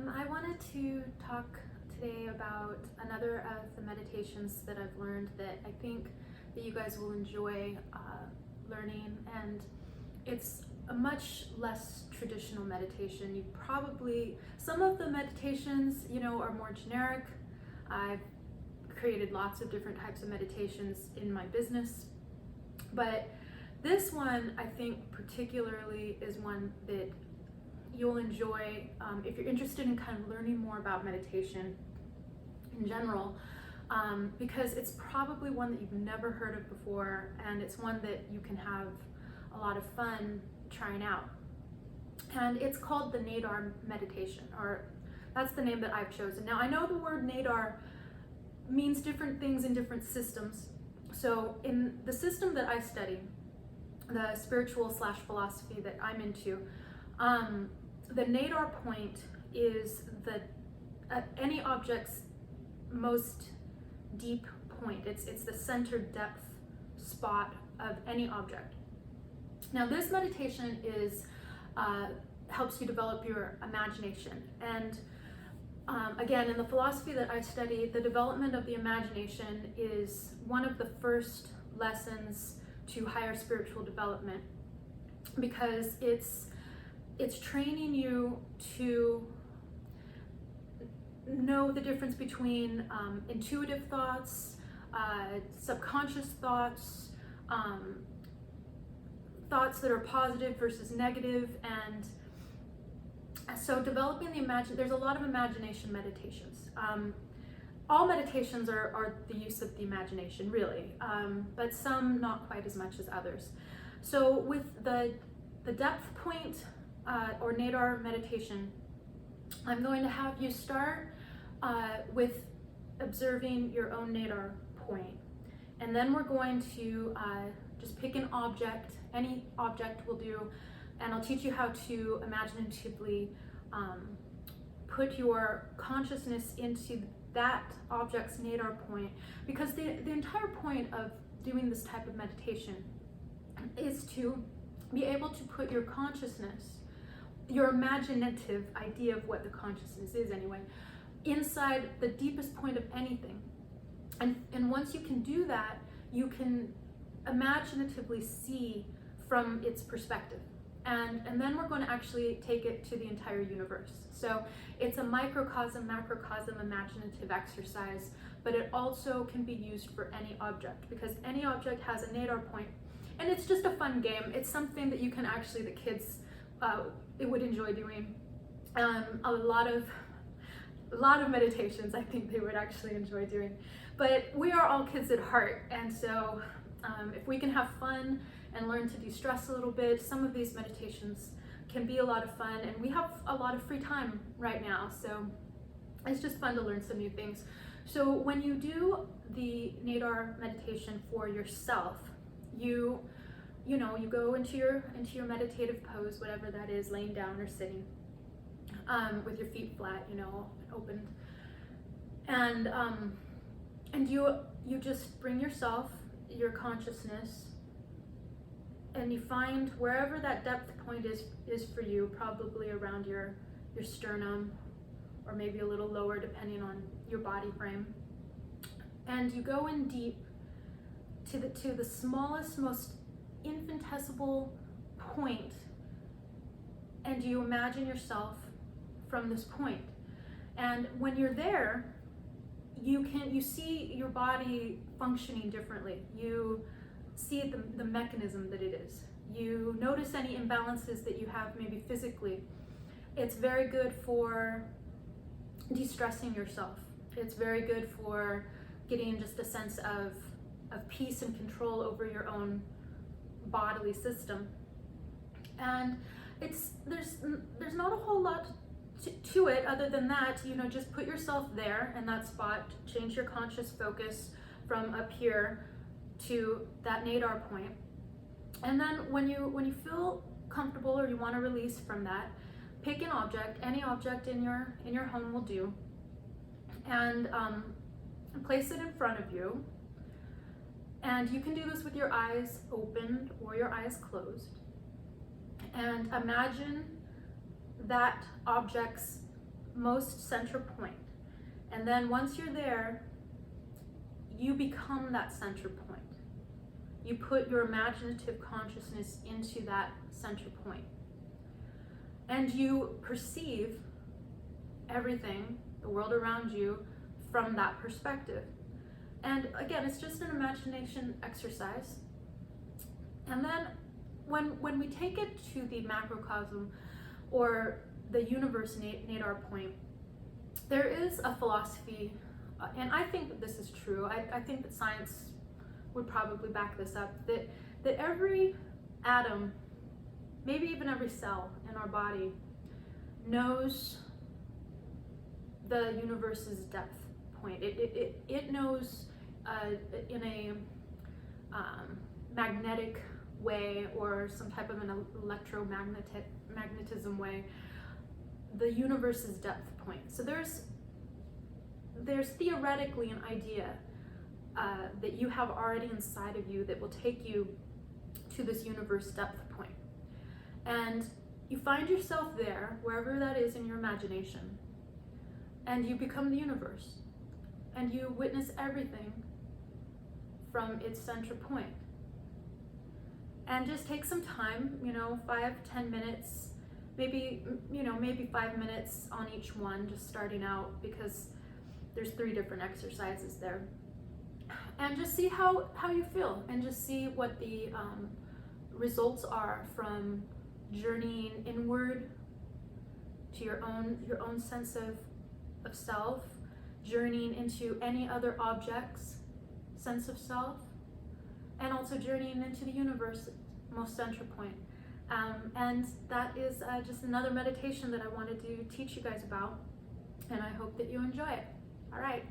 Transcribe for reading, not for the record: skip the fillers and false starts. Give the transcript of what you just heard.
I wanted to talk today about another of the meditations that I've learned that I think that you guys will enjoy learning, and it's a much less traditional meditation. You probably, some of the meditations, are more generic. I've created lots of different types of meditations in my business, but this one I think particularly is one that you'll enjoy if you're interested in kind of learning more about meditation in general, because it's probably one that you've never heard of before, and it's one that you can have a lot of fun trying out. And it's called the Nadir meditation, or that's the name that I've chosen. Now, I know the word Nadir means different things in different systems. So in the system that I study, the spiritual / philosophy that I'm into, the Nadir point is any object's most deep point. It's the center depth spot of any object. Now, this meditation helps you develop your imagination. And again, in the philosophy that I study, the development of the imagination is one of the first lessons to higher spiritual development, because it's training you to know the difference between intuitive thoughts, subconscious thoughts, thoughts that are positive versus negative. And so developing there's a lot of imagination meditations. All meditations are the use of the imagination, really, but some not quite as much as others. So with the depth point or Nadir meditation, I'm going to have you start with observing your own Nadir point. And then we're going to just pick an object, any object will do, and I'll teach you how to imaginatively put your consciousness into that object's Nadir point, because the entire point of doing this type of meditation is to be able to put your consciousness, your imaginative idea of what the consciousness is anyway, inside the deepest point of anything. And once you can do that, you can imaginatively see from its perspective. And then we're going to actually take it to the entire universe. So it's a microcosm, macrocosm imaginative exercise, but it also can be used for any object, because any object has a Nadir point. And it's just a fun game. It's something that you can actually, the kids would enjoy doing. A lot of meditations I think they would actually enjoy doing. But we are all kids at heart, and so if we can have fun and learn to de-stress a little bit, some of these meditations can be a lot of fun, and we have a lot of free time right now, so it's just fun to learn some new things. So when you do the Nadir meditation for yourself, you go into your meditative pose, whatever that is, laying down or sitting, with your feet flat, opened, and you just bring yourself, your consciousness, and you find wherever that depth point is for you, probably around your sternum, or maybe a little lower depending on your body frame. And you go in deep to the smallest, most infinitesimal point, and you imagine yourself from this point. And when you're there, you see your body functioning differently. You see the mechanism that it is. You notice any imbalances that you have maybe physically. It's very good for de-stressing yourself. It's very good for getting just a sense of peace and control over your own bodily system. And there's not a whole lot to it other than that. Just put yourself there in that spot, change your conscious focus from up here to that Nadir point. And then when you feel comfortable or you want to release from that, pick an object, any object in your home will do, and place it in front of you. And you can do this with your eyes open or your eyes closed. And imagine that object's most center point. And then once you're there, you become that center point. You put your imaginative consciousness into that center point. And you perceive everything, the world around you, from that perspective. And again, it's just an imagination exercise. And then when we take it to the macrocosm or the universe nadar point, there is a philosophy, and I think that this is true. I think that science would probably back this up, that every atom, maybe even every cell in our body, knows the universe's depth point. It knows in a magnetic way or some type of an electromagnetism way the universe's depth point. So there's theoretically an idea that you have already inside of you that will take you to this universe depth point. And you find yourself there, wherever that is in your imagination, and you become the universe. And you witness everything from its center point. And just take some time, 5-10 minutes, maybe 5 minutes on each one, just starting out, because there's 3 different exercises there. And just see how you feel, and just see what the results are from journeying inward to your own sense of self, journeying into any other object's sense of self, and also journeying into the universe, most center point. And that is just another meditation that I wanted to teach you guys about, and I hope that you enjoy it. All right.